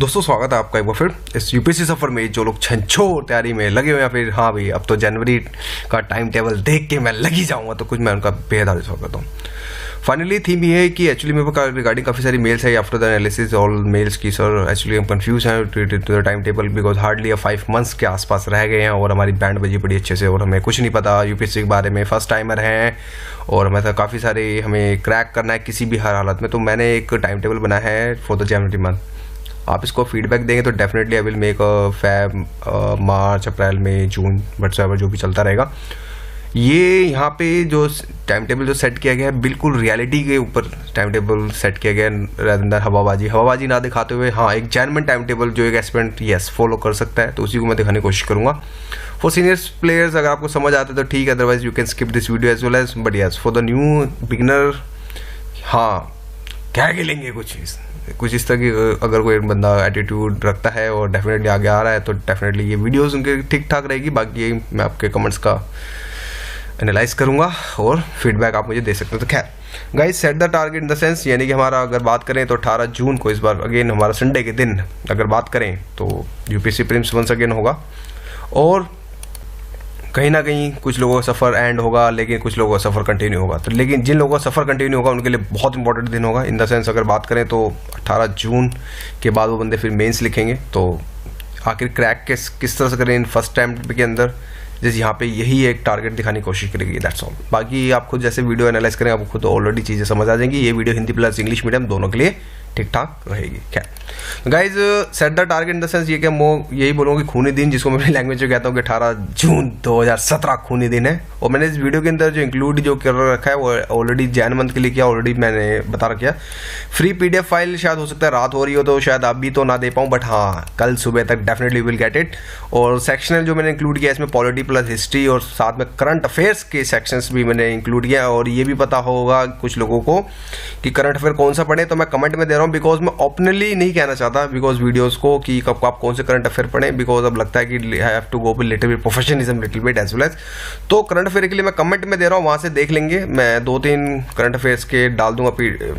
दोस्तों स्वागत है आपका एक बार फिर इस यूपीएससी सफ़र में। जो लोग छंछोर तैयारी में लगे हुए हैं, फिर हाँ भाई अब तो जनवरी का टाइम टेबल देख के मैं लग ही जाऊँगा, तो कुछ मैं उनका बेहद स्वागत करता हूँ। फाइनली थीम ये है कि एक्चुअली मेरे पास रिगार्डिंग काफ़ी सारी मेल्स है after the analysis all mails की। सर एक्चुअली हम कंफ्यूज हैं to the time table because hardly 5 months के आसपास रह गए हैं और हमारी बैंड बजी पड़ी अच्छे से और हमें कुछ नहीं पता यूपीएससी के बारे में। फर्स्ट टाइमर हैं और हमें तो काफ़ी सारे हमें क्रैक करना है किसी भी हर हालत में। तो मैंने एक टाइम टेबल बनाया है फॉर द जनवरी मंथ। आप इसको फीडबैक देंगे तो definitely I will make a fab March April May June whatsoever जो भी चलता रहेगा। ये यहाँ पे जो टाइम टेबल जो सेट किया गया है बिल्कुल रियलिटी के ऊपर टाइम टेबल सेट किया गया है, अंदर हवाबाजी ना दिखाते हुए हाँ एक जेन्युइन टाइम टेबल जो एक एस्पिरेंट यस फॉलो कर सकता है, तो उसी को मैं दिखाने की कोशिश करूँगा। फॉर सीनियर्स प्लेयर्स अगर आपको समझ आता है तो ठीक है, otherwise you can skip this video as well as. But yes for the new beginner हाँ क्या खेलेंगे कुछ इस तरह की अगर कोई बंदा एटीट्यूड रखता है और डेफिनेटली आगे आ रहा है तो डेफिनेटली ये वीडियोस उनके ठीक ठाक रहेगी। बाकी मैं आपके कमेंट्स का एनालाइज करूंगा और फीडबैक आप मुझे दे सकते हैं। तो खैर guys set the target in the sense, यानी कि हमारा अगर बात करें तो 18 जून को इस बार अगेन हमारा संडे के दिन अगर बात करें तो यूपीएससी प्रीलिम्स वंस अगेन होगा। और कहीं ना कहीं कुछ लोगों का सफ़र एंड होगा लेकिन कुछ लोगों का सफ़र कंटिन्यू होगा। तो लेकिन जिन लोगों का सफ़र कंटिन्यू होगा उनके लिए बहुत इंपॉर्टेंट दिन होगा इन द सेंस अगर बात करें तो 18 जून के बाद वो बंदे फिर मेंस लिखेंगे। तो आखिर क्रैक किस तरह से करें इन फर्स्ट टाइम के अंदर, जैसे यहाँ पे यही एक टारगेट दिखाने की कोशिश करेगी। That's all. बाकी आप खुद जैसे वीडियो एनालाइज करें आपको खुद ऑलरेडी चीज़ें समझ आ जाएंगी। ये video Hindi plus English medium दोनों के लिए ठीक ठाक रहेगी। क्या guys set the target in the sense ये क्या यही बोलूँगा कि खूनी दिन, जिसको मैं अपनी लैंग्वेज में कहता हूँ कि 18 जून 2017 खूनी दिन है। और मैंने इस वीडियो के अंदर जो इंक्लूड जो कर रखा है वो ऑलरेडी जैन मंथ के लिए किया, ऑलरेडी मैंने बता रखा। फ्री PDF फाइल शायद हो सकता है रात हो रही हो तो शायद आप भी तो ना दे पाऊँ, बट हाँ कल सुबह तक डेफिनेटली विल गेट इट। और सेक्शनल जो मैंने इंक्लूड किया इसमें पॉलिटी प्लस हिस्ट्री और साथ में करंट अफेयर्स के सेक्शंस भी मैंने इंक्लूड किया। और ये भी पता होगा कुछ लोगों को कि करंट अफेयर कौन सा पढ़े, तो मैं कमेंट में दे रहा हूँ बिकॉज मैं ओपनली नहीं कहना चाहता बिकॉज वीडियोस को कि कब आप कौन से करंट अफेयर पढ़ें, बिकॉज अब लगता है कि I have to go with little bit professionalism little bit as well as. तो करंट अफेयर के लिए मैं कमेंट में दे रहा हूँ, वहाँ से देख लेंगे। मैं 2-3 करंट अफेयर्स के डाल दूंगा,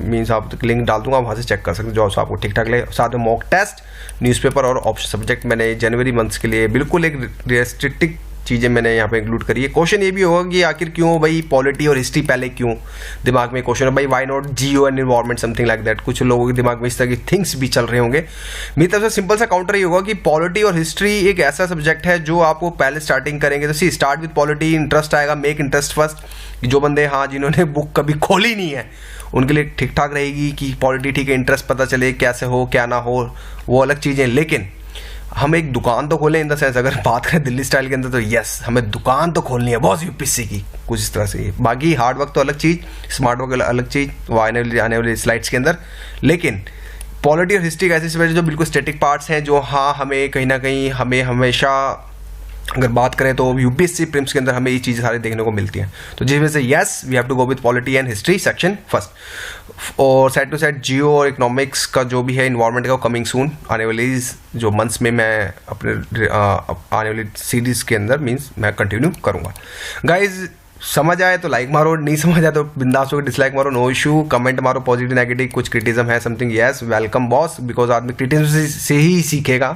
मीन्स आप लिंक डाल दूंगा, वहाँ से चेक कर सकते हैं जो आपको ठीक ठाक लगे। साथ में मॉक टेस्ट, न्यूज़पेपर और ऑप्शन सब्जेक्ट मैंने जनवरी मंथ्स के लिए बिल्कुल एक रेस्ट्रिक्टिव चीज़ें मैंने यहाँ पे इंक्लूड करी है। क्वेश्चन ये भी होगा कि आखिर क्यों भाई पॉलिटी और हिस्ट्री पहले क्यों, दिमाग में क्वेश्चन है भाई why not geo and environment something like that. कुछ लोगों के दिमाग में इस तरह की थिंग्स भी चल रहे होंगे। मेरी तरफ से सिंपल सा काउंटर ये होगा कि पॉलिटी और हिस्ट्री एक ऐसा सब्जेक्ट है जो आपको पहले स्टार्टिंग करेंगे तो सी स्टार्ट विद पॉलिटी, इंटरेस्ट आएगा, मेक इंटरेस्ट फर्स्ट। जो बंदे हाँ जिन्होंने बुक कभी खोली नहीं है उनके लिए ठीक ठाक रहेगी कि पॉलिटी ठीक है, इंटरेस्ट पता चले कैसे हो क्या ना हो वो अलग चीज़ें। लेकिन हम एक दुकान तो खोलें इन द सेंस अगर बात करें दिल्ली स्टाइल के अंदर तो यस हमें दुकान तो खोलनी है बॉस यूपीएससी की, कुछ इस तरह से। बाकी हार्ड वर्क तो अलग चीज़, स्मार्ट वर्क अलग चीज़ वो आने वाली स्लाइड्स के अंदर। लेकिन पॉलिटी और हिस्ट्री ऐसी सब्जेक्ट जो बिल्कुल स्टैटिक पार्ट्स हैं जो हाँ हमें कहीं ना कहीं हमें हमेशा अगर बात करें तो यूपीएससी प्रीलिम्स के अंदर हमें ये चीज़ें सारी देखने को मिलती हैं। तो जिस वजह से yes we have to go with polity and history section first. और सेट टू सेट जियो और इकोनॉमिक्स का जो भी है इन्वायरमेंट का कमिंग सून, आने वाली जो मंथ्स में मैं अपने आने वाली सीरीज़ के अंदर मीन्स मैं कंटिन्यू करूँगा। गाइज समझ आए तो लाइक मारो, नहीं समझ आए तो बिंदास होकर डिसलाइक मारो, नो इशू। कमेंट मारो पॉजिटिव नेगेटिव, कुछ क्रिटिज्म है something yes welcome boss, because आदमी क्रिटिज्म से ही सीखेगा।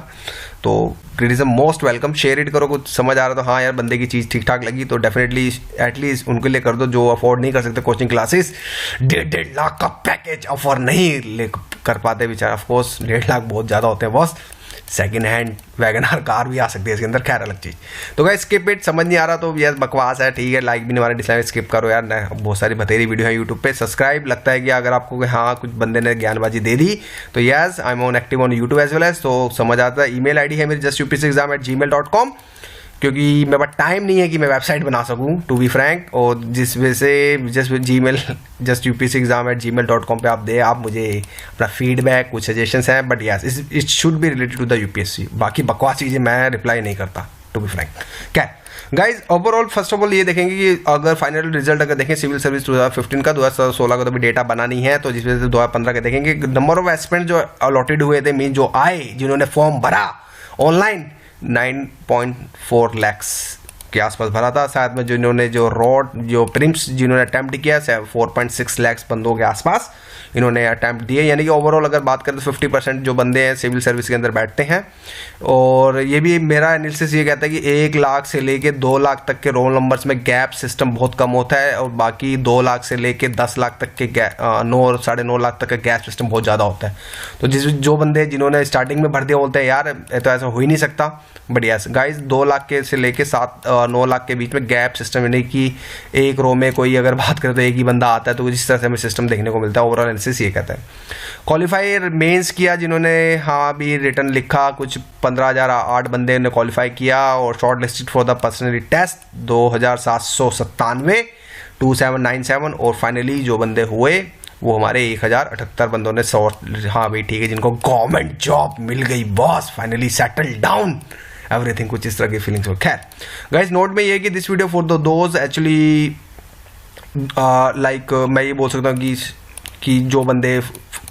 तो criticism most welcome. Share it करो, कुछ समझ आ रहा तो हाँ यार बंदे की चीज़ ठीक ठाक लगी तो डेफिनेटली एटलीस्ट उनके लिए कर दो जो अफोर्ड नहीं कर सकते कोचिंग क्लासेस। 1.5 लाख का पैकेज ऑफर नहीं ले कर पाते बेचारा, ऑफकोर्स 1.5 लाख बहुत ज़्यादा होते हैं boss. Second hand WagonR car भी आ सकती है इसके अंदर, खैर अलग चीज़। तो गाइस स्किप इट, समझ नहीं आ रहा तो यार बकवास है ठीक है, लाइक भी नहीं हमारे डिसलाइक स्किप करो यार। बहुत सारी बतेरी वीडियो है यूट्यूब पे। सब्सक्राइब लगता है कि अगर आपको हाँ कुछ बंदे ने ज्ञानबाजी दे दी तो yes I am on active on YouTube as well as. तो समझ आता है। ईमेल आईडी है मेरी justupsexam@gmail.com, क्योंकि मेरे पास टाइम नहीं है कि मैं वेबसाइट बना सकूं टू बी फ्रैंक। और जिस वजह से जीमेल justupsexam@gmail.com पे आप मुझे अपना फीडबैक कुछ सजेशंस हैं, but yes it should be related to the UPSC. बाकी बकवास चीज़ें मैं रिप्लाई नहीं करता टू बी फ्रैंक। क्या guys overall first of all ये देखेंगे कि अगर फाइनल रिजल्ट अगर देखें सिविल सर्विस 2015 का 2016 का तो भी डेटा बना नहीं है, तो जिस वजह से 2015 का देखेंगे नंबर ऑफ एस्पिरेंट जो अलॉटेड हुए थे मीन जो आए जिन्होंने फॉर्म भरा ऑनलाइन 9.4 lakhs के आसपास भरा था। शायद में जिन्होंने जो प्रिम्स जिन्होंने अटैम्प्ट किया 4.6 लाख बंदों के आसपास इन्होंने अटैम्प्ट दिए, यानी कि ओवरऑल अगर बात करें तो 50% जो बंदे हैं सिविल सर्विस के अंदर बैठते हैं। और ये भी मेरा एनालिसिस ये कहता है कि 1 लाख से लेके 2 लाख तक के रोल नंबर्स में गैप सिस्टम बहुत कम होता है, और बाकी 2 लाख से लेके 10 लाख तक के 9 साढ़े 9 लाख तक का गैप सिस्टम बहुत ज़्यादा होता है। तो जो बंदे जिन्होंने स्टार्टिंग में भर दिया बोलते हैं यार तो ऐसा हो ही नहीं सकता, बट यस गाइस 2 लाख के से लेके 9 लाख के बीच में गैप सिस्टम, यानी कि एक रो में कोई अगर बात करें तो एक ही बंदा आता है, तो जिस तरह से हमें सिस्टम देखने को मिलता है ओवरऑल एनालिसिस ये कहता है। क्वालिफायर मेंस किया जिन्होंने, हाँ भी रिटर्न लिखा, कुछ 15,008 बंदे ने क्वालिफाई किया, और short listed for the personally test 2,797 2797, और फाइनली जो बंदे हुए वो हमारे 1,078 बंदों ने हाँ भाई ठीक है जिनको गवर्नमेंट जॉब मिल गई boss, finally settle down everything, कुछ इस तरह की फीलिंग्स हो। खैर गाइस नोट में ये कि this video for those actually like मैं ये बोल सकता हूँ कि जो बंदे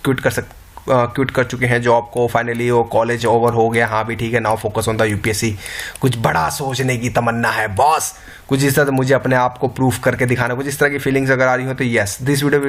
क्विट कर चुके हैं जॉब को, फाइनली वो कॉलेज ओवर हो गया, हाँ भी ठीक है now focus on the UPSC, कुछ बड़ा सोचने की तमन्ना है बॉस, कुछ इस तरह मुझे अपने आप को प्रूफ करके दिखाना, कुछ इस तरह की फीलिंग्स अगर आ रही हो तो yes this video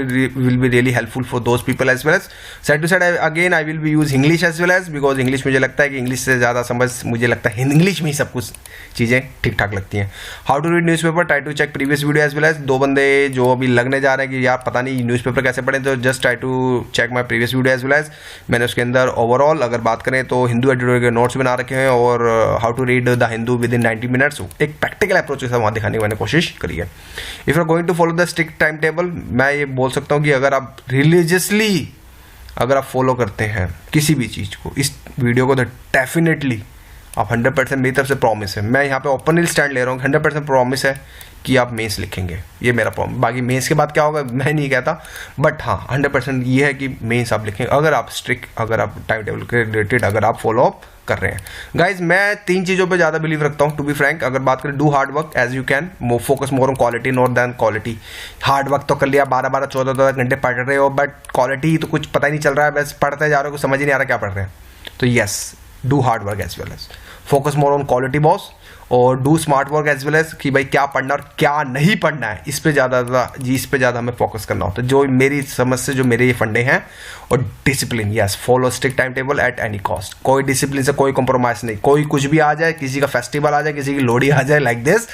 will be really helpful for those people as well as side to side. Again I will be use English as well as, because English मुझे लगता है कि इंग्लिश से ज़्यादा समझ मुझे लगता है इंग्लिश में ही सब कुछ चीज़ें ठीक ठाक लगती हैं। How to read newspaper, try to check previous video as well as. 2 बंदे जो अभी लगने जा रहे हैं कि यार पता नहीं न्यूज़पेपर कैसे पढ़ें, तो just try to check my previous video as well as. मैंने उसके अंदर ओवरऑल अगर बात करें तो हिंदू एडिटोरियल के नोट्स बना रखे हैं, और how to read the Hindu within 90 minutes, एक प्रैक्टिकल अप्रोच के साथ वहाँ दिखाने की मैंने कोशिश करी है। If you are going to follow the strict time table, मैं ये बोल सकता हूँ कि अगर आप रिलीजियसली अगर आप फॉलो करते हैं किसी भी चीज़ को, इस वीडियो को, तो डेफिनेटली आप 100% मेरी तरफ से प्रॉमिस है, मैं यहाँ पे ओपनली स्टैंड ले रहा हूँ, 100% प्रॉमिस है कि आप मेंस लिखेंगे, ये मेरा प्रॉमिस। बाकी मेंस के बाद क्या होगा मैं नहीं कहता, बट हाँ 100% ये है कि मेंस आप लिखेंगे अगर आप स्ट्रिक्ट, अगर आप टाइम टेबल के रिलेटेड अगर आप फॉलो अप कर रहे हैं। गाइज मैं 3 चीज़ों पे ज़्यादा बिलीव रखता हूँ टू बी फ्रैंक। अगर बात करें do hard work as you can, focus more on quality not than quality. Hard work तो कर लिया, 12-12 14 घंटे पढ़ रहे हो, बट क्वालिटी तो कुछ पता ही नहीं चल रहा है, बस पढ़ते जा रहे हो, कुछ समझ ही नहीं आ रहा क्या पढ़ रहे हैं। तो yes do hard work as well as, focus more on quality boss, और do smart work as well as कि भाई क्या पढ़ना और क्या नहीं पढ़ना है, इस पे ज़्यादा हमें फोकस करना होता है। जो मेरी समझ से जो मेरे ये फंडे हैं, और discipline, yes follow strict time table at any cost, कोई डिसिप्लिन से कोई कॉम्प्रोमाइज नहीं, कोई कुछ भी आ जाए, किसी का फेस्टिवल आ जाए, किसी की लोहड़ी आ जाए लाइक दिस,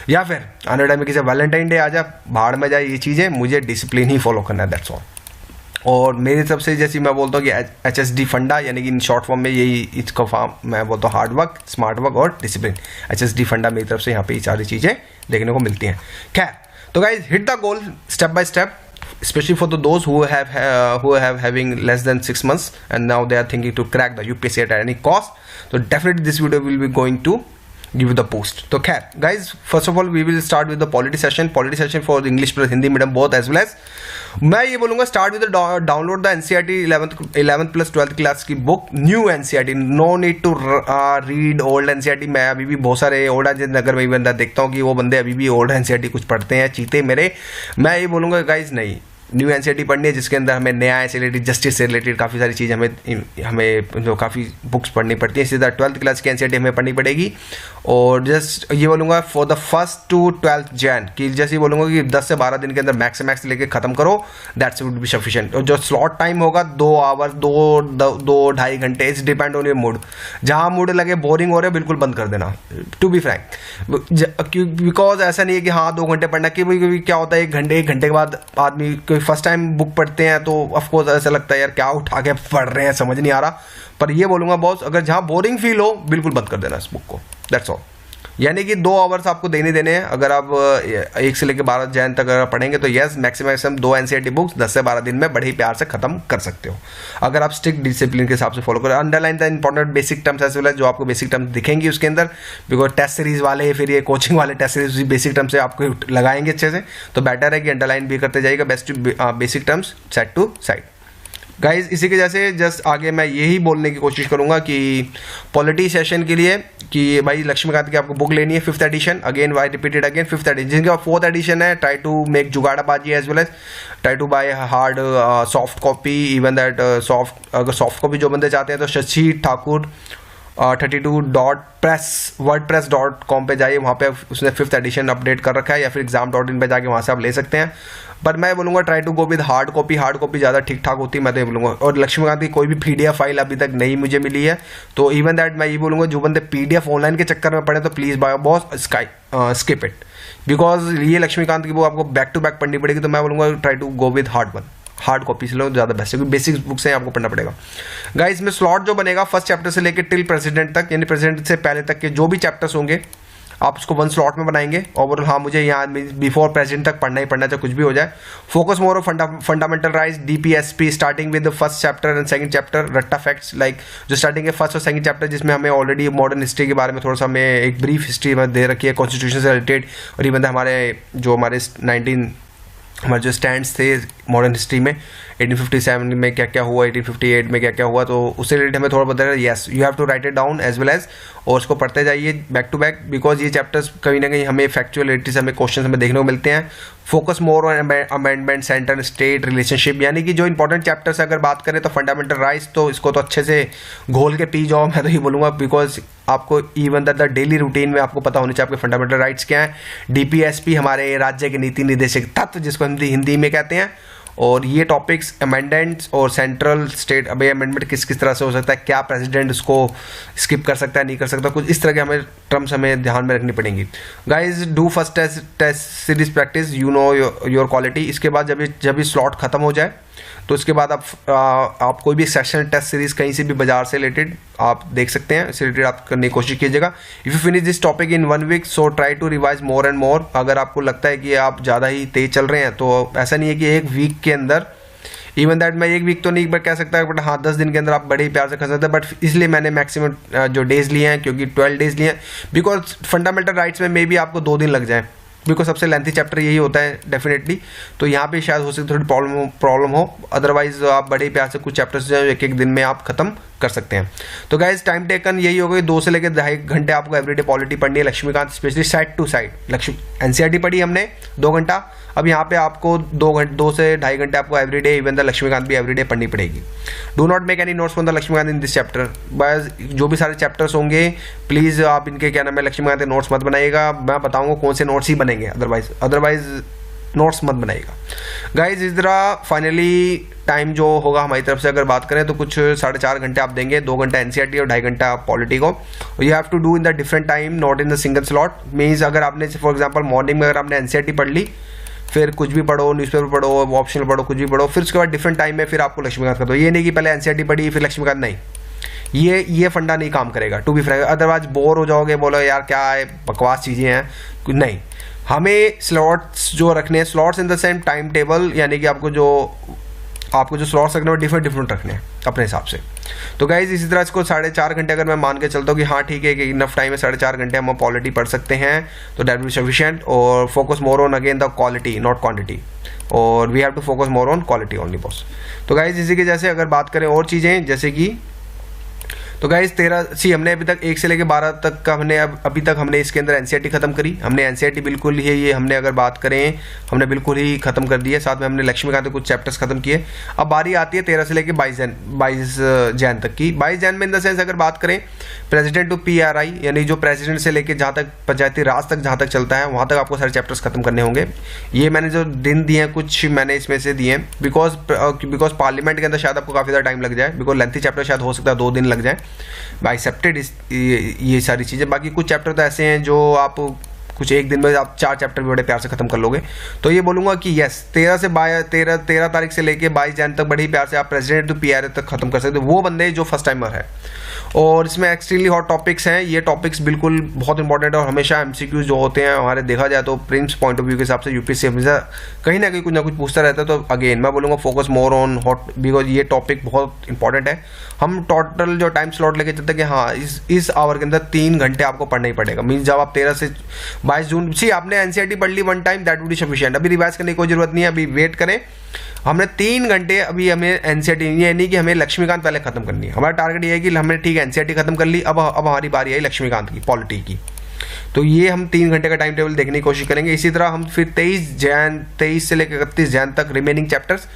या फिर आने टाइम में किसी वैलेंटाइन डे आ जाए, भाड़ में जाए, ये चीज़ें मुझे डिसिप्लिन ही फॉलो करना है, दैट्स ऑल। और मेरी तरफ से जैसे मैं बोलता हूँ कि HSD फंडा, यानी कि इन शॉर्ट फॉर्म में यही इसका फॉर्म मैं बोलता हूँ, हार्ड वर्क, स्मार्ट वर्क और डिसिप्लिन। HSD फंडा मेरी तरफ से यहाँ पे ये सारी चीज़ें देखने को मिलती हैं। खैर तो guys hit the goal step by step, especially for those who have having less than 6 months and now they are thinking to crack the UPSC at any cost, so definitely this video will be going to give you the boost. तो खैर guys first of all we will start with the polity session for the English plus Hindi medium both as well as मैं ये बोलूँगा start with the download the NCERT 11th plus 12th class की book, new NCERT, no need to read old NCERT। मैं अभी भी बहुत सारे old अगर मैं बंदा देखता हूँ कि वो बंदे अभी भी ओल्ड NCERT कुछ पढ़ते हैं चीते मेरे, मैं ये बोलूँगा गाइज नहीं, न्यू NCERT पढ़नी है जिसके अंदर हमें न्याय से रिलेटेड, जस्टिस से रिलेटेड काफ़ी सारी चीज़ हमें जो काफ़ी बुक्स पढ़नी पड़ती है। इसी तरह 12th क्लास की NCERT हमें पढ़नी पड़ेगी। और जस्ट ये बोलूँगा for the 1st to 12th Jan कि जैसे ये बोलूँगा कि 10 से 12 दिन के अंदर मैक्स से मैक्स लेके ख़त्म करो, दैट्स वुड बी सफिशिएंट। और जो स्लॉट टाइम होगा 2 आवर 2-2.5 घंटे, it's depend on your mood, जहाँ मूड लगे बोरिंग हो रहे हो बिल्कुल बंद कर देना, टू बी फ्रैंक, बिकॉज ऐसा नहीं है कि हाँ 2 घंटे पढ़ना, कि क्या होता है 1 घंटे के बाद आदमी फर्स्ट टाइम बुक पढ़ते हैं तो ऑफकोर्स ऐसा लगता है यार क्या उठा के पढ़ रहे हैं समझ नहीं आ रहा। पर ये बोलूँगा बॉस अगर जहाँ बोरिंग फील हो बिल्कुल बंद कर देना इस बुक को, दैट्स ऑल। यानी कि 2 आवर्स आपको देने हैं। अगर आप 1 से लेकर 12 जैन तक अगर पढ़ेंगे तो यस मैक्सिमम 2 NCERT बुक्स 10 से 12 दिन में बड़े ही प्यार से खत्म कर सकते हो, अगर आप स्ट्रिक्ट डिसिप्लिन के हिसाब से फॉलो करें। Underline the important basic terms as well as, जो आपको बेसिक टर्म्स दिखेंगी उसके अंदर, बिकॉज टेस्ट सीरीज वाले फिर ये कोचिंग वाले टेस्ट सीरीज बेसिक टर्म्स से आपको लगाएंगे अच्छे से, तो बेटर है कि अंडरलाइन भी करते जाइएगा, best basic terms set to side. Guys इसी के जैसे जस्ट आगे मैं यही बोलने की कोशिश करूंगा कि पॉलिटी सेशन के लिए कि भाई लक्ष्मीकांत की आपको बुक लेनी है 5th edition, again why repeated again 5th edition, जिनके बाद 4th एडिशन है, ट्राई टू मेक जुगाड़ाबाजी as well as try to buy hard soft copy, even that soft, अगर सॉफ्ट कॉपी जो बंदे चाहते हैं तो शशि ठाकुर 32.wordpress.com पे जाइए, वहाँ पे उसने 5th एडिशन अपडेट कर रखा है, या फिर exam.in पे जाके वहाँ से आप ले सकते हैं। पर मैं बोलूँगा try to go with hard copy ज़्यादा ठीक ठाक होती है, मैं तो ये बोलूँगा। और लक्ष्मीकांत की कोई भी PDF फाइल अभी तक नहीं मुझे मिली है, तो इवन दैट मैं ये बोलूँगा जो बंदे PDF ऑनलाइन के चक्कर में पड़े तो please bye boss skip it, because ये लक्ष्मीकांत की वो आपको बैक टू बैक पढ़नी पड़ेगी। तो मैं बोलूँगा try to go with hard copy से लो, ज़्यादा बेस्ट है, क्योंकि बेसिक बुक्स हैं आपको पढ़ना पड़ेगा। गाइस इसमें स्लॉट जो बनेगा फर्स्ट चैप्टर से लेकर टिल प्रेसिडेंट तक, यानी प्रेसिडेंट से पहले तक के जो भी चैप्टर्स होंगे आप उसको 1 स्लॉट में बनाएंगे। और हाँ, मुझे यहाँ बिफोर प्रेसिडेंट तक पढ़ना ही पढ़ना है, चाहे कुछ भी हो जाए। Focus more of fundamental rights, DPSP starting with the first chapter and second chapter, रट्टा फैक्ट्स लाइक जो स्टार्टिंग है फर्स्ट और सेकंड चैप्टर, जिसमें हमें ऑलरेडी मॉडर्न हिस्ट्री के बारे में थोड़ा सा हमें एक ब्रीफ हिस्ट्री में दे रखी है, कॉन्स्टिट्यूशन से रिलेटेड, और इवन हमारे हमारे जो स्टैंड्स थे मॉडर्न हिस्ट्री में 1857 में क्या क्या हुआ, 1858 में क्या क्या हुआ, तो उससे रिलेटेड हमें थोड़ा बताया। Yes, you have to write it down as well as, और उसको पढ़ते जाइए बैक टू बैक, बिकॉज ये चैप्टर्स कहीं ना कहीं हमें फैक्चुअलिटी से हमें क्वेश्चन हमें देखने को मिलते हैं। Focus more on amendment, centre state relationship, यानी कि जो इंपॉर्टेंट चैप्टर्स अगर बात करें तो फंडामेंटल राइट्स, तो इसको तो अच्छे से घोल के पी जाओ, मैं तो ये बोलूँगा, बिकॉज आपको इवन द डेली रूटीन में आपको पता होनी चाहिए आपके फंडामेंटल राइट्स क्या है। DPSP हमारे राज्य के नीति निर्देशक तत्व, जिसको हिंदी में कहते हैं, और ये टॉपिक्स अमेंडेंट्स और सेंट्रल स्टेट, अब ये अमेंडमेंट किस किस तरह से हो सकता है, क्या प्रेसिडेंट उसको स्किप कर सकता है, नहीं कर सकता, कुछ इस तरह के हमें टर्म्स हमें ध्यान में रखनी पड़ेंगी। Guys do first test series practice, you know your quality. इसके बाद जब ये स्लॉट खत्म हो जाए तो इसके बाद आप कोई भी सेशन टेस्ट सीरीज कहीं से भी बाजार से रिलेटेड आप देख सकते हैं, इससे रिलेटेड आप करने की कोशिश कीजिएगा। If you finish this topic in 1 week, so try to revise more and more. अगर आपको लगता है कि आप ज़्यादा ही तेज चल रहे हैं, तो ऐसा नहीं है कि 1 वीक के अंदर, इवन दैट मैं 1 वीक तो नहीं कह सकता, बट हाँ 10 दिन के अंदर आप बड़े ही प्यार से कर सकते हैं। बट इसलिए मैंने मैक्सिमम जो डेज लिए हैं, क्योंकि 12 डेज लिए हैं, बिकॉज फंडामेंटल राइट्स में मे बी आपको 2 दिन लग जाए, बिकॉज सबसे लेंथी चैप्टर यही होता है डेफिनेटली। तो यहाँ पे शायद हो सकती थोड़ी प्रॉब्लम हो, अदरवाइज आप बड़े प्यार से कुछ चैप्टर्स जो है 1-1 दिन में आप खत्म कर सकते हैं। तो गाइज टाइम टेकन यही हो गई, 2 से लेकर 2.5 घंटे आपको एवरीडे पॉलिटी पढ़नी है Laxmikanth, especially side to side. NCERT पढ़ी हमने 2 घंटा, अब यहाँ पे आपको 2 से 2.5 घंटे आपको एवरीडे, इवन द लक्ष्मीकांत भी एवरीडे पढ़नी पड़ेगी। Do not make any notes from the Laxmikanth in this chapter. बस जो भी सारे चैप्टर्स होंगे प्लीज़ आप इनके क्या नाम है लक्ष्मीकांत के नोट्स मत बनाइएगा, मैं बताऊँगा कौन से नोट्स ही बनेंगे, अदरवाइज नोट्स मत बनाइएगा। गाइज इस तरह फाइनली टाइम जो होगा हमारी तरफ से अगर बात करें तो कुछ 4.5 घंटे आप देंगे, 2 घंटा NCERT और 2.5 घंटा पॉलिटी को। You have to do in the different time, not in the single slot. Means अगर आपने फॉर एग्जाम्पल मॉर्निंग में अगर आपने NCERT पढ़ ली, फिर कुछ भी पढ़ो, न्यूज़पेपर पढ़ो, ऑप्शनल पढ़ो, कुछ भी पढ़ो, फिर उसके बाद डिफरेंट टाइम में फिर आपको लक्ष्मीकांत कर दो। ये नहीं कि पहले NCERT पढ़ी फिर लक्ष्मीकांत, नहीं, ये फंडा नहीं काम करेगा, to be frank. Otherwise bore हो जाओगे, बोलो यार क्या है बकवास चीज़ें हैं, नहीं। हमें स्लॉट्स जो रखने हैं, slots in the same time table, यानी कि आपको जो स्लॉट्स रखने हैं वो डिफरेंट रखने हैं अपने हिसाब से। तो गाइज इसी तरह इसको 4.5 घंटे अगर मैं मान के चलता हूँ कि हाँ ठीक है कि इनफ टाइम है, 4.5 घंटे हम पॉलिटी पढ़ सकते हैं, तो दैट विल बी सफिशिएंट। और focus more on again the quality not quantity, और we have to focus more on quality only boss. तो गाइज इसी के जैसे अगर बात करें और चीज़ें, जैसे कि तो गाइज 13 हमने अभी तक 1 से लेकर 12 तक का हमने अभी तक हमने इसके अंदर NCERT खत्म करी। हमने NCERT बिल्कुल ही ये हमने अगर बात करें हमने बिल्कुल ही खत्म कर दी है, साथ में हमने लक्ष्मीकांत के कुछ चैप्टर्स खत्म किए। अब बारी आती है 13 से लेकर 22 जैन तक की। 22 जैन में इन द सेंस अगर बात करें प्रेसिडेंट टू PRI, यानी जो प्रेसिडेंट से लेकर जहाँ तक पंचायती राज तक जहाँ तक चलता है वहाँ तक आपको सारे चैप्टर्स खत्म करने होंगे। ये मैंने जो दिन दिए हैं कुछ मैंने इसमें से दिए हैं, बिकॉज पार्लियामेंट के अंदर शायद आपको काफ़ी ज़्यादा टाइम लग जाए, बिकॉज लेंथी चैप्टर शायद हो सकता है 2 दिन लग जाए। बाई एक्सेप्टेड ये सारी चीज़ें। बाकी कुछ चैप्टर तो ऐसे हैं जो आप कुछ 1 दिन में आप 4 चैप्टर भी बड़े प्यार से खत्म कर लोगे। तो ये बोलूँगा कि यस 13 तारीख से लेके 22 जैन तक बड़े ही प्यार से आप प्रेसिडेंट टू PRI तक खत्म कर सकते हो, वो बंदे जो फर्स्ट टाइमर है। और इसमें एक्सट्रीमली हॉट टॉपिक्स हैं, ये टॉपिक्स बिल्कुल बहुत इंपॉर्टेंट है, और हमेशा MCQs जो होते हैं हमारे देखा जाए तो प्रिम्स पॉइंट ऑफ व्यू के हिसाब से UPSC हमेशा कहीं ना कहीं कुछ ना कुछ पूछता रहता है। तो अगेन मैं बोलूँगा focus more on hot, because ये टॉपिक बहुत इंपॉर्टेंट है। हम टोटल जो टाइम स्लॉट लेके चलते हैं कि हाँ इस आवर के अंदर 3 घंटे आपको पढ़ना ही पड़ेगा। मीन्स जब आप 13 से 22 जून सी आपने NCERT पढ़ ली 1 time, that would be sufficient. अभी रिवाइज करने की कोई जरूरत नहीं है, अभी वेट करें। हमने 3 घंटे अभी हमें NCERT, ये नहीं कि हमें लक्ष्मीकांत पहले खत्म करनी है। हमारा टारगेट ये है कि हमने ठीक है NCERT खत्म कर ली, अब हमारी बारी आई लक्ष्मीकांत की पॉलिटी की। तो ये हम 3 घंटे का टाइम टेबल देखने की कोशिश करेंगे। इसी तरह हम फिर 23 से लेकर 31 जैन तक रिमेनिंग चैप्टर्स,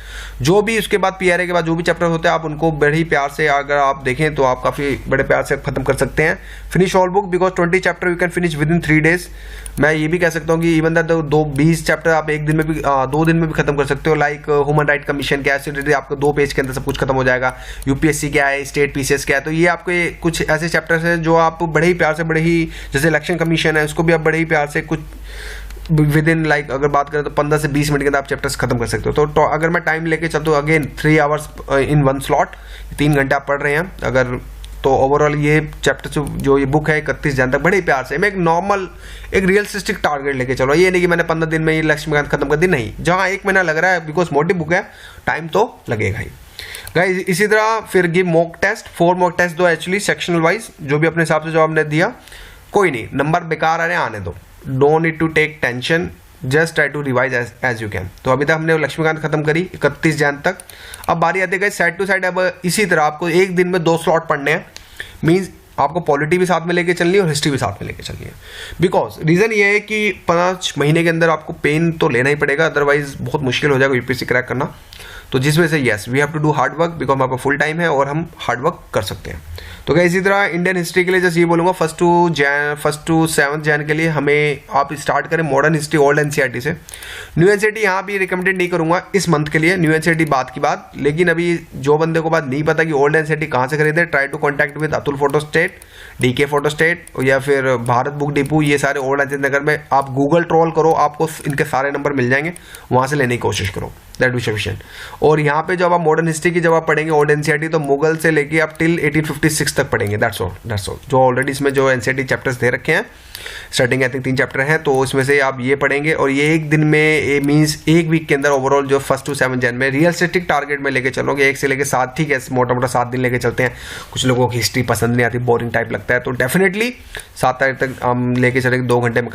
जो भी उसके बाद PRA के बाद जो भी चैप्टर होते हैं, आप उनको बड़े ही प्यार से अगर आप देखें तो आप काफ़ी बड़े प्यार से खत्म कर सकते हैं। Finish all book because 20 chapter you can finish with in 3 days। मैं ये भी कह सकता हूँ कि इवन दैट 20 चैप्टर आप एक दिन में भी 2 दिन में भी खत्म कर सकते हो। लाइक ह्यूमन राइट कमीशन क्या है, आपको 2 पेज के अंदर सब कुछ खत्म हो जाएगा। UPSC क्या है, स्टेट PCS क्या है, तो ये आपके कुछ ऐसे चैप्टर्स हैं जो आप बड़े ही प्यार से, बड़े ही, जैसे इलेक्शन कमीशन है उसको भी आप बड़े ही प्यार से कुछ विद इन लाइक अगर बात करें तो 15 से 20 मिनट के अंदर आप चैप्टर्स खत्म कर सकते हो। तो अगर मैं टाइम लेके चलता हूँ अगेन 3 hours इन 1 slot, 3 घंटे आप पढ़ रहे हैं अगर, तो ओवरऑल ये चैप्टर जो ये बुक है 31 जन तक बड़े ही प्यार से मैं एक नॉर्मल एक रियलिस्टिक टारगेट लेके चलो। ये नहीं कि मैंने 15 दिन में ये लक्ष्मीकांत खत्म कर दी, नहीं, जहाँ 1 महीना लग रहा है बिकॉज मोटी बुक है, टाइम तो लगेगा ही गाइस। इसी तरह फिर give mock test, 4 mock test दो एक्चुअली सेक्शनल वाइज, जो भी अपने हिसाब से जवाब ने दिया, कोई नहीं, नंबर बेकार आ रहे हैं आने दो, don't need to take tension, just try to revise as you can. तो अभी तक हमने लक्ष्मीकांत खत्म करी 31 जन तक। अब बारी आती है साइड टू साइड, अब इसी तरह आपको एक दिन में 2 स्लॉट पढ़ने हैं, मीन्स आपको पॉलिटी भी साथ में लेके चलनी है और हिस्ट्री भी साथ में लेके चलनी है। बिकॉज रीजन ये है कि 5 महीने के अंदर आपको पेन तो लेना ही पड़ेगा, अदरवाइज बहुत मुश्किल हो जाएगा UPSC क्रैक करना। तो जिस वजह से yes we have to do hard work because आपका फुल टाइम है और हम हार्ड वर्क कर सकते हैं। तो क्या इसी तरह इंडियन हिस्ट्री के लिए जैसे ये बोलूँगा 1st to 7th जैन के लिए हमें आप स्टार्ट करें मॉडर्न हिस्ट्री ओल्ड NCERT से। न्यू NCERT यहाँ भी रिकमेंडेड नहीं करूँगा इस मंथ के लिए, न्यू NCERT बात की बात, लेकिन अभी जो बंदे को बात नहीं पता कि ओल्ड NCERT कहाँ से खरीदे, try to contact with Atul photostat, DK photostat या फिर भारत बुक डिपो, ये सारे ओल्ड NCERT नगर में आप गूगल ट्रोल करो, आपको इनके सारे नंबर मिल जाएंगे, वहाँ से लेने की कोशिश करो, दैट बी सफिशिएंट। और यहाँ पे जब आप मॉडर्न हिस्ट्री की जब आप पढ़ेंगे ओल्ड NCERT तो मुगल से लेके आप टिल 1856 तक पढ़ेंगे, दैट्स ऑल जो ऑलरेडी इसमें जो NCERT चैप्टर्स दे रखे हैं, स्टार्टिंग आई थिंक 3 चैप्टर हैं, तो इसमें से आप ये पढ़ेंगे और ये एक दिन में मीन्स एक वीक के अंदर ओवरऑल जो 1st to 7th जैन में रियलिस्टिक टारगेट में लेके चलोगे, 1 से लेके 7, ठीक है मोटा मोटा 7 दिन लेके चलते हैं, कुछ लोगों की हिस्ट्री पसंद नहीं आती, बोरिंग टाइप लगता है, तो डेफिनेटली 7 तारीख तक हम लेके चलेंगे, 2 घंटे में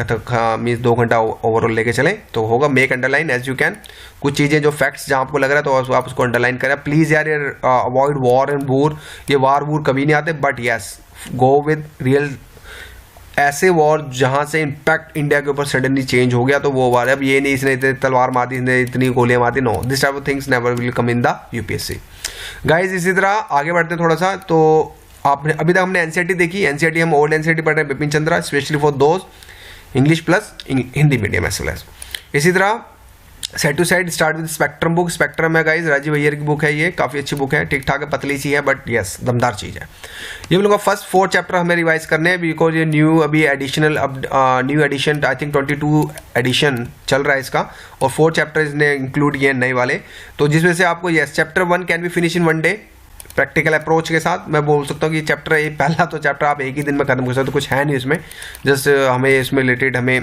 मीन्स 2 घंटा ओवरऑल लेके चलें तो होगा। Make underline as you can, कुछ चीज़ें जो फैक्ट्स जहाँ आपको लग रहा है तो आप उसको अंडरलाइन करें प्लीज़ यार। अवॉइड वॉर एंड वूर, ये वार वूर कभी नहीं आते, but yes go with real ऐसे वॉर जहाँ से इम्पैक्ट इंडिया के ऊपर सडनली चेंज हो गया, तो वो वार है। अब ये नहीं इसने इतनी तलवार मार दी, इसने इतनी गोलियां मार दी, no, this type of things never will come in the UPSC guys. इसी तरह आगे बढ़ते हैं थोड़ा सा, तो आपने अभी तक हमने NCERT देखी, NCERT हम ओल्ड NCERT पढ़ रहे हैं Bipin Chandra, especially for those English plus Hindi medium as well as. इसी तरह side to side start with spectrum book, spectrum है गाइज राजीव अय्यर की बुक है, ये काफ़ी अच्छी बुक है, ठीक ठाक है, पतली सी है बट यस दमदार चीज़ है। ये बोलूँगा फर्स्ट 4 चैप्टर हमें रिवाइज करने हैं बिकॉज ये न्यू अभी additional new edition I think 22 edition चल रहा है इसका, और 4 चैप्टर इसने इंक्लूड किए नए वाले, तो जिस वजह से आपको yes chapter 1 can be finish in 1 day practical approach के साथ। मैं बोल सकता हूँ कि चैप्टर पहला तो चैप्टर आप एक ही दिन में खत्म कर सकते हो, कुछ है नहीं इसमें, जस्ट हमें इसमें रिलेटेड हमें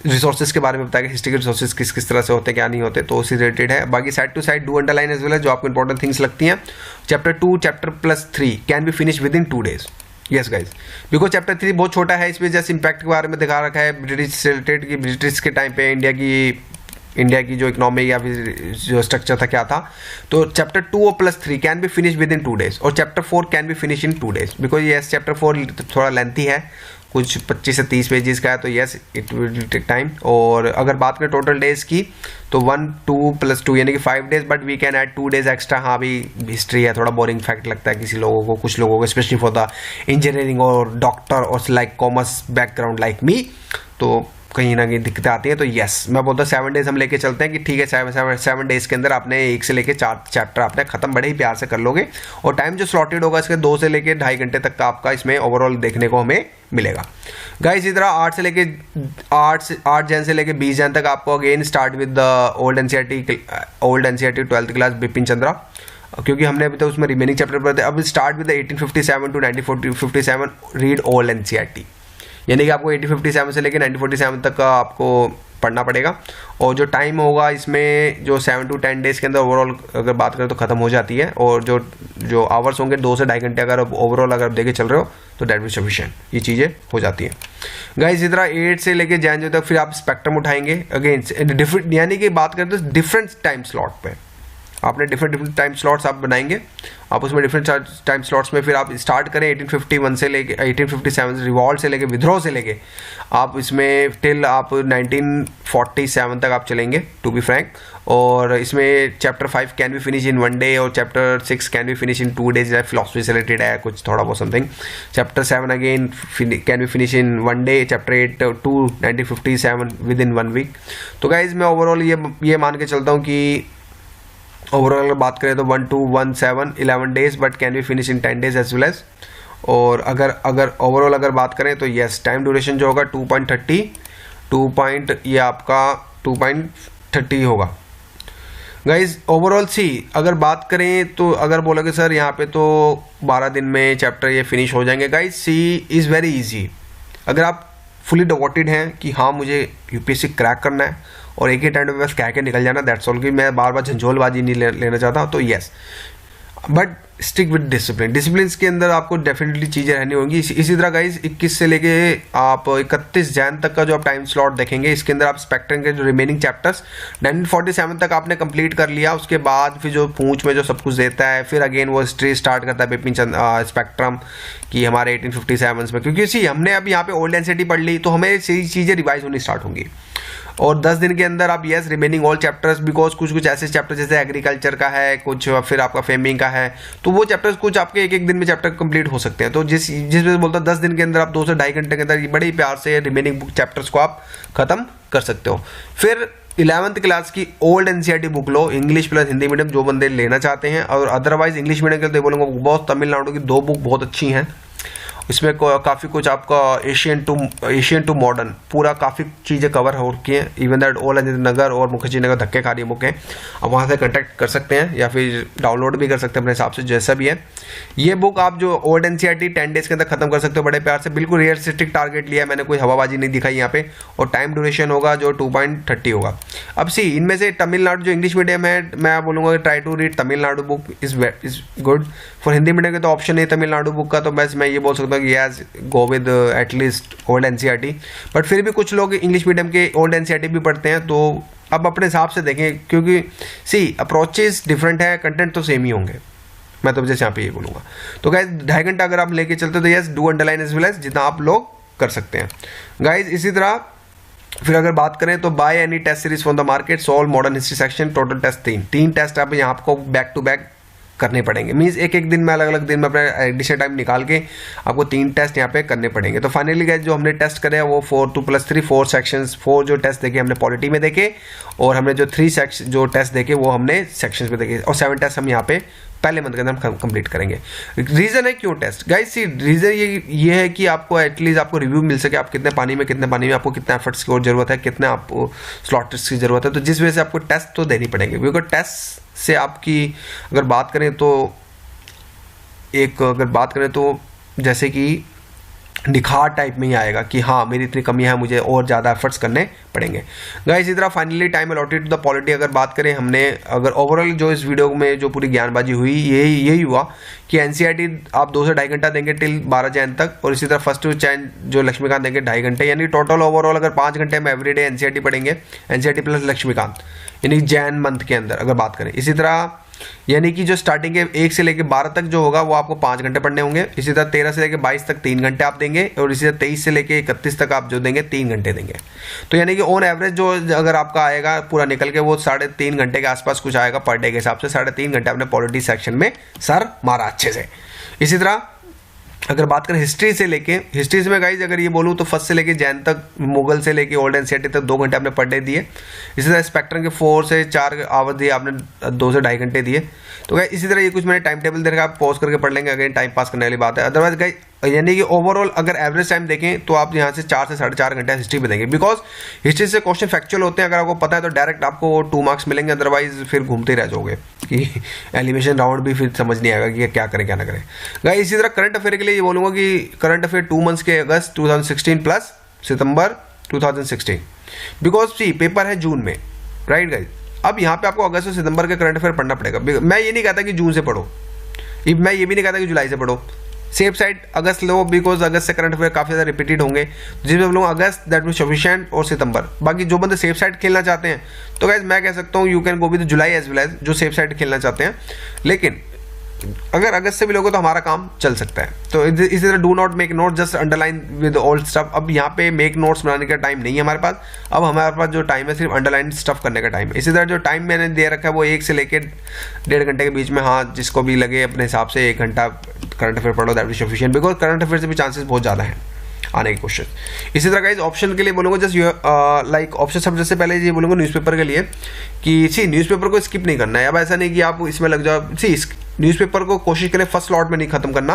रिसोर्सेज के बारे में बताया कि हिस्ट्री के रिसोर्सेज किस किस तरह से होते हैं क्या नहीं होते, तो उससे रिलेटेड है। बाकी side to side do underline as well है जो आपको इंपॉर्टेंट थिंग्स लगती हैं। Chapter 2 chapter +3 can be finish with in 2 days, yes guys, because chapter 3 बहुत छोटा है, इसमें जस्ट इम्पैक्ट के बारे में दिखा रखा है ब्रिटिश से रिलेटेड कि ब्रिटिश के टाइम पे इंडिया की जो इकोनॉमी या फिर जो स्ट्रक्चर था क्या था। तो चैप्टर 2 और +3 can be finish with in 2 days, और chapter 4 can be finish in 2 days because yes chapter 4 थोड़ा लेंथी है, कुछ 25 से 30 पेजेस का है, तो yes it will take time. और अगर बात करें टोटल डेज की तो 1 2 + 2 यानी कि 5 days, but we can add 2 days extra. हाँ भी हिस्ट्री है, थोड़ा बोरिंग फैक्ट लगता है किसी लोगों को, कुछ लोगों को स्पेशली फॉर द इंजीनियरिंग और डॉक्टर और like commerce background like me, तो कहीं ना कहीं दिक्कतें आती हैं। तो यस मैं बोलता हूँ 7 days हम लेके चलते हैं कि ठीक है 7 days के अंदर आपने 1 से लेके 4 चैप्टर आपने खत्म बड़े ही प्यार से कर लोगे, और टाइम जो स्लॉटेड होगा इसके 2 से लेके 2.5 घंटे तक का आपका इसमें ओवरऑल देखने को हमें मिलेगा। गाइस इसी तरह 8 जैन से लेके 20 जैन तक आपको again start with the old NCERT 12th class Bipin Chandra, क्योंकि हमने अभी तक उसमें रिमेनिंग चैप्टर पढ़े थे। अब start with 1857 to 1957 read old NCERT, यानी कि आपको 1857 से लेकर 1947 तक का आपको पढ़ना पड़ेगा, और जो टाइम होगा इसमें जो 7 to 10 days के अंदर ओवरऑल अगर बात करें तो खत्म हो जाती है, और जो आवर्स होंगे 2 से 2.5 घंटे अगर ओवरऑल अगर देखे चल रहे हो तो डेट बी सफिशिएंट, ये चीज़ें हो जाती हैं। गाइस इसी तरह 8 से लेकर जैन तक फिर आप स्पेक्ट्रम उठाएंगे अगेन डिफरेंट, यानी कि बात करें तो डिफरेंट टाइम स्लॉट पे आपने डिफरेंट टाइम स्लॉट्स आप बनाएंगे, आप उसमें डिफरेंट टाइम स्लॉट्स में फिर आप स्टार्ट करें 1851 से लेके 1857 रिवॉल्ट से लेके विद्रोह से लेके आप इसमें टिल आप 1947 तक आप चलेंगे टू बी फ्रैंक। और इसमें chapter 5 can be finish in 1 day और chapter 6 can be finish in 2 days, philosophy से रिलेटेड है कुछ थोड़ा बहुत something. Chapter 7 again can be finish in 1 day, chapter 8 to 1957 with in 1 week। तो गाइज मैं ओवरऑल ये मान के चलता हूँ कि ओवरऑल अगर बात करें तो 1 to 17 11 days but can be finish in 10 days as well as. और अगर ओवरऑल अगर बात करें तो यस टाइम ड्यूरेशन जो होगा 2.30 ये आपका 2.30 होगा गाइज ओवरऑल। सी अगर बात करें तो अगर बोलोगे सर यहाँ पे तो 12 दिन में चैप्टर ये फिनिश हो जाएंगे, guys see is very easy. अगर आप फुली डिवोटेड हैं कि हाँ मुझे यूपीएससी क्रैक करना है और एक ही टाइम में बस कह के निकल जाना, दैट्स ऑल, कि मैं बार बार झंझोलबाजी नहीं लेना चाहता, तो yes but stick with discipline. Discipline के अंदर आपको डेफिनेटली चीज़ें रहनी होंगी। इसी तरह गाइज 21 से लेके आप 31 जैन तक का जो आप टाइम स्लॉट देखेंगे इसके अंदर आप स्पेक्ट्रम के जो रिमेनिंग चैप्टर्स 1947 तक आपने कंप्लीट कर लिया, उसके बाद फिर जो पूंछ में जो सब कुछ देता है फिर अगेन वो हिस्ट्री स्टार्ट करता है बिपिन चंद्र स्पेक्ट्रम की हमारे 1857 में, क्योंकि सी हमने अभी यहाँ पे ओल्ड एनसीईआरटी पढ़ ली तो हमें सही चीज़ें रिवाइज होनी स्टार्ट होंगी। और 10 दिन के अंदर आप yes remaining all chapters, because कुछ ऐसे चैप्टर जैसे एग्रीकल्चर का है, कुछ फिर आपका फेमिंग का है, तो वो चैप्टर्स कुछ आपके एक दिन में चैप्टर कंप्लीट हो सकते हैं। तो जिस वजह से बोलता 10 दिन के अंदर आप 2 से ढाई घंटे के अंदर बड़े प्यार से रिमेनिंग बुक चैप्टर्स को आप खत्म कर सकते हो। फिर 11th क्लास की ओल्ड एनसीईआरटी बुक लो, इंग्लिश प्लस हिंदी मीडियम जो बंदे लेना चाहते हैं, और अदरवाइज इंग्लिश मीडियम के लिए बोलूँगा बहुत तमिलनाडु की 2 बुक बहुत अच्छी हैं। इसमें काफ़ी कुछ आपका एशियन टू मॉडर्न पूरा काफ़ी चीज़ें कवर हो रखी हैं। इवन दैट ओल नगर और मुखर्जी नगर धक्के खा रही बुक हैं, आप वहाँ से कॉन्टैक्ट कर सकते हैं या फिर डाउनलोड भी कर सकते हैं अपने हिसाब से जैसा भी है। ये बुक आप जो ओल्ड एनसीईआरटी 10 days के अंदर खत्म कर सकते हो बड़े प्यार से, बिल्कुल रियलिस्टिक टारगेट लिया है मैंने, कोई हवाबाजी नहीं दिखाई यहाँ पे। और टाइम ड्यूरेशन होगा जो 2.30 होगा। अब सी इनमें से तमिलनाडु जो इंग्लिश मीडियम है मैं बोलूँगा try to read Tamil Nadu book is good. For Hindi medium के तो ऑप्शन नहीं तमिलनाडु बुक का, तो बस मैं ये बोल सकता हूँ कि yes go with at least old NCERT. But फिर भी कुछ लोग इंग्लिश मीडियम के ओल्ड एनसीईआरटी भी पढ़ते हैं, तो अब अपने हिसाब से देखें, क्योंकि सी अप्रोचेस डिफरेंट है, कंटेंट तो सेम ही होंगे, मैं तो जैसे यहाँ पे ये बोलूँगा। तो गाइज 2.5 घंटा अगर आप लेके चलते तो yes do underline as well as जितना आप लोग कर सकते हैं गाइज। इसी तरह फिर अगर बात करें तो buy any test series from the market, solve modern history section, total test 3 test आप यहाँ आपको बैक टू बैक करने पड़ेंगे। मीन्स एक दिन में अलग दिन में अपना एडिशनल टाइम निकाल के आपको 3 टेस्ट यहाँ पे करने पड़ेंगे। तो फाइनली गाइस जो हमने टेस्ट करे वो 4 सेक्शंस 4 जो टेस्ट देखे हमने पॉलिटी में देखे, और हमने जो 3 सेक्शन जो टेस्ट देखे वो हमने सेक्शंस में देखे, और 7 टेस्ट हम यहाँ पे पहले मंथ के अंदर हम कंप्लीट करेंगे। रीज़न है क्यों टेस्ट गाइस, सी रीज़न ये है कि आपको एटलीस्ट आपको रिव्यू मिल सके आप कितने पानी में आपको कितने एफर्ट्स की और ज़रूरत है, कितने आपको स्लॉट टेस्ट की ज़रूरत है। तो जिस वजह से आपको टेस्ट तो देनी पड़ेंगे, बिकॉज टेस्ट से आपकी अगर बात करें तो जैसे कि निखार टाइप में ही आएगा कि हाँ मेरी इतनी कमी है, मुझे और ज़्यादा एफर्ट्स करने पड़ेंगे। गाइस इसी तरह finally time allotted to the polity अगर बात करें हमने, अगर ओवरऑल जो इस वीडियो में जो पूरी ज्ञानबाजी हुई यही हुआ कि एनसीईआरटी आप 2 से ढाई घंटा देंगे टिल 12 जैन तक, और इसी तरह फर्स्ट टू चैन जो लक्ष्मीकांत देंगे 2.5 घंटे, यानी टोटल ओवरऑल अगर 5 घंटे हम एवरीडे एनसीईआरटी पढ़ेंगे, एनसीईआरटी प्लस लक्ष्मीकांत, यानी जैन मंथ के अंदर अगर बात करें। इसी तरह यानी कि जो स्टार्टिंग के 1 से लेकर 12 तक जो होगा वो आपको 5 घंटे पढ़ने होंगे। इसी तरह 13 से लेकर 22 तक 3 घंटे आप देंगे, और इसी तरह 23 से लेकर 31 तक आप जो देंगे 3 घंटे देंगे। तो यानी कि ऑन एवरेज जो अगर आपका आएगा पूरा निकल के वो 3.5 घंटे के आसपास कुछ आएगा पर डे के हिसाब से। 3.5 घंटे आपने पॉलिटी सेक्शन में सर मारा अच्छे से। इसी तरह अगर बात करें हिस्ट्री से में गाइज अगर ये बोलूँ तो फर्स्ट से लेके जैन तक, मुगल से लेके ओल्ड एनसीईआरटी तक 2 घंटे आपने पर डे दिए। इसी तरह स्पेक्ट्रम के 4 से 4 आवर दिए आपने, 2 से ढाई घंटे दिए। तो गाइज इसी तरह ये कुछ मैंने टाइम टेबल दे रखा, आप पॉज करके पढ़ लेंगे, अगेन टाइम पास करने वाली बात है। अदरवाइज गाइज यानी कि ओवरऑल अगर एवरेज टाइम देखें तो आप यहाँ से 4 से 4.5 घंटे हिस्ट्री में देंगे, बिकॉज हिस्ट्री से क्वेश्चन फैक्चुअल होते हैं, अगर आपको पता है तो डायरेक्ट आपको 2 मार्क्स मिलेंगे, अदरवाइज फिर घूमते रह जाओगे कि एलिमिनेशन राउंड भी फिर समझ नहीं आएगा कि क्या करें क्या ना करें। गाइस इसी तरह करंट अफेयर के लिए ये बोलूँगा कि करंट अफेयर 2 मंथ्स के अगस्त 2016 प्लस सितंबर 2016, बिकॉज सी पेपर है जून में, राइट गाइस। अब यहाँ पे आपको अगस्त और सितंबर के करंट अफेयर पढ़ना पड़ेगा। मैं ये नहीं कहता कि जून से पढ़ो, मैं ये भी नहीं कहता कि जुलाई से पढ़ो, सेफ साइड अगस्त लो, बिकॉज अगस्त से करंट अफेयर काफ़ी ज़्यादा रिपीटेड होंगे, जिसमें हम लोग अगस्त दैट मीन सफिशिएंट, और सितंबर। बाकी जो बंदे सेफ साइड खेलना चाहते हैं तो गाइज मैं कह सकता हूँ यू कैन गो विद जुलाई एज वेल एज, जो सेफ साइड खेलना चाहते हैं। लेकिन अगर अगस्त से भी लोगे तो हमारा काम चल सकता है। तो इसी तरह do not make note, just underline with old stuff. अब यहाँ पे मेक नोट्स बनाने का टाइम नहीं है हमारे पास, अब हमारे पास जो टाइम है सिर्फ अंडरलाइन स्टफ करने का टाइम है। इसी तरह जो टाइम मैंने दे रखा है वो 1 से लेकर 1.5 घंटे के बीच में, हाँ जिसको भी लगे अपने हिसाब से 1 घंटा करंट अफेयर पढ़ो, that is sufficient, because current affair से भी चांसेस बहुत ज़्यादा हैं आने के क्वेश्चन। इसी तरह गाइस ऑप्शन के लिए बोलूँगा जस्ट लाइक ऑप्शन सब जैसे पहले ये बोलूँगा न्यूज़पेपर के लिए कि सी न्यूज़पेपर को स्किप नहीं करना है। अब ऐसा नहीं कि आप इसमें लग जाओ, सी न्यूज़पेपर को कोशिश करें फर्स्ट स्लॉट में नहीं खत्म करना।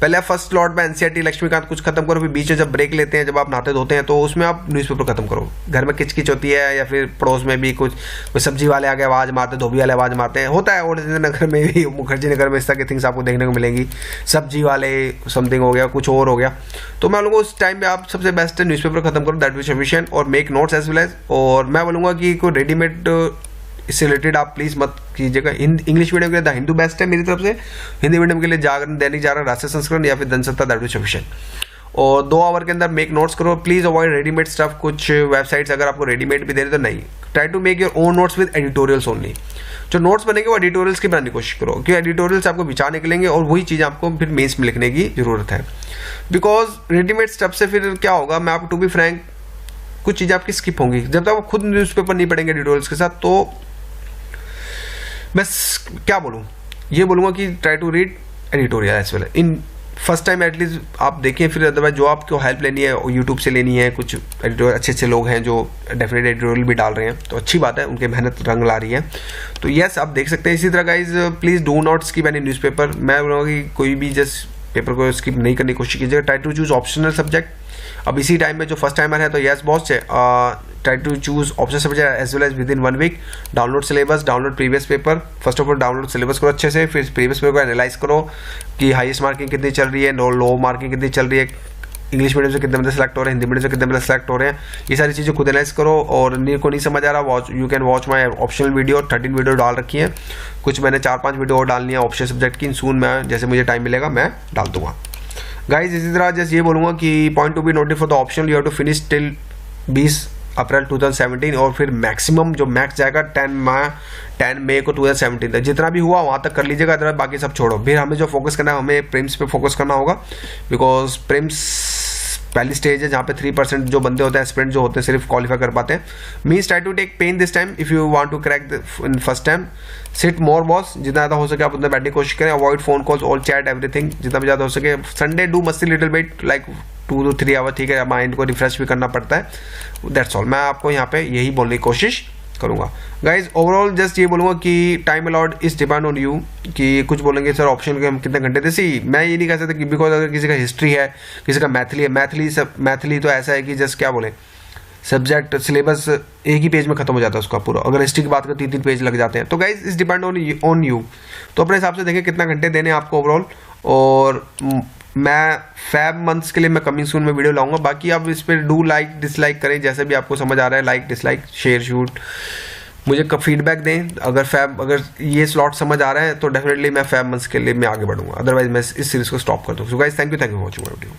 पहले आप फर्स्ट स्लॉट में एनसीईआरटी लक्ष्मीकांत कुछ खत्म करो, फिर बीच में जब ब्रेक लेते हैं, जब आप नहाते धोते हैं, तो उसमें आप न्यूज़पेपर खत्म करो। घर में किचकिच होती है या फिर पड़ोस में भी कुछ कोई सब्जी वाले आगे आवाज़ मारते, धोबी वाले आवाज़ मारते हैं, होता है। और नगर में भी, मुखर्जी नगर में इस तरह की थिंग्स आपको देखने को मिलेंगी, सब्जी वाले समथिंग हो गया, कुछ और हो गया। तो मैं बोलूँगा उस टाइम पे आप सबसे बेस्ट है न्यूज़पेपर खत्म करो, दैट विल सफिशिएंट, और make notes as well as. और मैं बोलूँगा कि कोई रेडीमेड इससे रिलेटेड आप प्लीज़ मत कीजिएगा। इंग्लिश मीडियम के लिए द हिंदू बेस्ट है मेरी तरफ से, हिंदी मीडियम के लिए जागरण, दैनिक जागरण, राष्ट्रीय संस्करण या फिर जनसत्ता, दैट इज सफिशिएंट। और 2 आवर के अंदर मेक नोट्स करो, प्लीज़ अवॉइड रेडीमेड स्टफ। कुछ वेबसाइट्स अगर आपको रेडीमेड भी दे रहे तो नहीं, try to make your own notes with editorials only. जो नोट्स बनेंगे वो एडिटोरियल्स की बनाने की कोशिश करो, क्योंकि एडिटोरियल्स आपको विचार निकलेंगे और वही चीज़ आपको फिर मेंस में लिखने की जरूरत है। बिकॉज रेडीमेड स्टफ से फिर क्या होगा, मैं आपको टू बी फ्रैंक, कुछ चीज़ें आपकी स्किप होंगी जब तक आप खुद न्यूज़पेपर नहीं पढ़ेंगे एडिटोरियल्स के साथ। तो बस क्या बोलूँ, ये बोलूँगा कि try to read editorial as well in first time at least आप देखें, फिर अदरवाइज जो आपको हेल्प लेनी है यूट्यूब से लेनी है। कुछ एडिटोरियल अच्छे लोग हैं जो डेफिनेट एडिटोरियल भी डाल रहे हैं, तो अच्छी बात है, उनकी मेहनत रंग ला रही है। तो यस आप देख सकते हैं। इसी तरह guys please do not skip any newspaper. मैं बोलूँगा कि कोई भी जस्ट पेपर को स्किप नहीं करने की कोशिश कीजिएगा। Try to choose optional subject. अब इसी टाइम में जो फर्स्ट टाइमर है तो यस बॉस है, try to choose optional subject as well as with in 1 week. Download syllabus, download previous paper. First of all download syllabus करो अच्छे से, फिर प्रीवियस पेपर को एनालाइज करो कि हाईएस्ट मार्किंग कितनी चल रही है, लो मार्किंग कितनी चल रही है, इंग्लिश मीडियम से कितने बंदे सेलेक्ट हो रहे हैं, हिंदी मीडियम से कितने बंदे सेलेक्ट हो रहे हैं। ये सारी चीज़ें खुद एनालाइज करो। और को नहीं समझ आ रहा, you can watch my optional video, 13 video डाल रखी है। कुछ मैंने 4-5 वीडियो और डालनी है ऑप्शनल सब्जेक्ट की, सून मैं जैसे मुझे टाइम मिलेगा मैं डाल दूंगा। गाइज इसी तरह जस्ट ये बोलूँगा कि point to be noted for the optional you have to finish till 20 April 2017, और फिर मैक्सिमम जो मैक्स जाएगा 10 मई को 2017 तक। जितना भी हुआ वहाँ तक कर लीजिएगा, अदरवाइज बाकी सब छोड़ो। फिर हमें जो फोकस करना है, हमें प्रीम्स पे फोकस करना होगा, बिकॉज प्रीम्स पहली स्टेज है जहाँ पे 3% जो बंदे होते हैं एस्पिरेंट जो होते हैं सिर्फ क्वालिफाई कर पाते हैं। Means try to take pain this time if you want to crack in first time. Sit more boss, जितना ज़्यादा हो सके आप उतना बैठने की कोशिश करें। Avoid phone calls, all chat, everything, जितना भी ज़्यादा हो सके। संडे डू मस्ती little bit like 2 to 3 hour, ठीक है, माइंड को रिफ्रेश भी करना पड़ता है। दैट्स ऑल, मैं आपको यहाँ पे यही बोलने की कोशिश करूँगा। गाइज ओवरऑल जस्ट ये बोलूँगा कि time allot is depend on you, कि कुछ बोलेंगे सर ऑप्शन के हम कितने घंटे थे। सी मैं ये नहीं कह सकता कि बिकॉज अगर किसी का हिस्ट्री है, किसी का मैथिली है, मैथिली तो ऐसा है कि जस्ट क्या बोले, सब्जेक्ट सिलेबस एक ही पेज में खत्म हो जाता है उसका पूरा। अगर हिस्ट्री की बात करें 3-3 पेज लग जाते हैं। तो guys is depend on you. तो अपने हिसाब से देखें कितना घंटे देने आपको ओवरऑल। और मैं फैब मंथ्स के लिए मैं कमिंग सून में वीडियो लाऊंगा। बाकी आप इस पर डू लाइक डिसलाइक करें, जैसे भी आपको समझ आ रहा है, लाइक डिसलाइक शेयर शूट, मुझे कब फीडबैक दें। अगर ये स्लॉट समझ आ रहा है तो डेफिनेटली मैं फैब मंथ्स के लिए मैं आगे बढ़ूंगा, अदरवाइज मैं इस सीरीज को स्टॉप कर दूँ। So guys thank you for watching my video.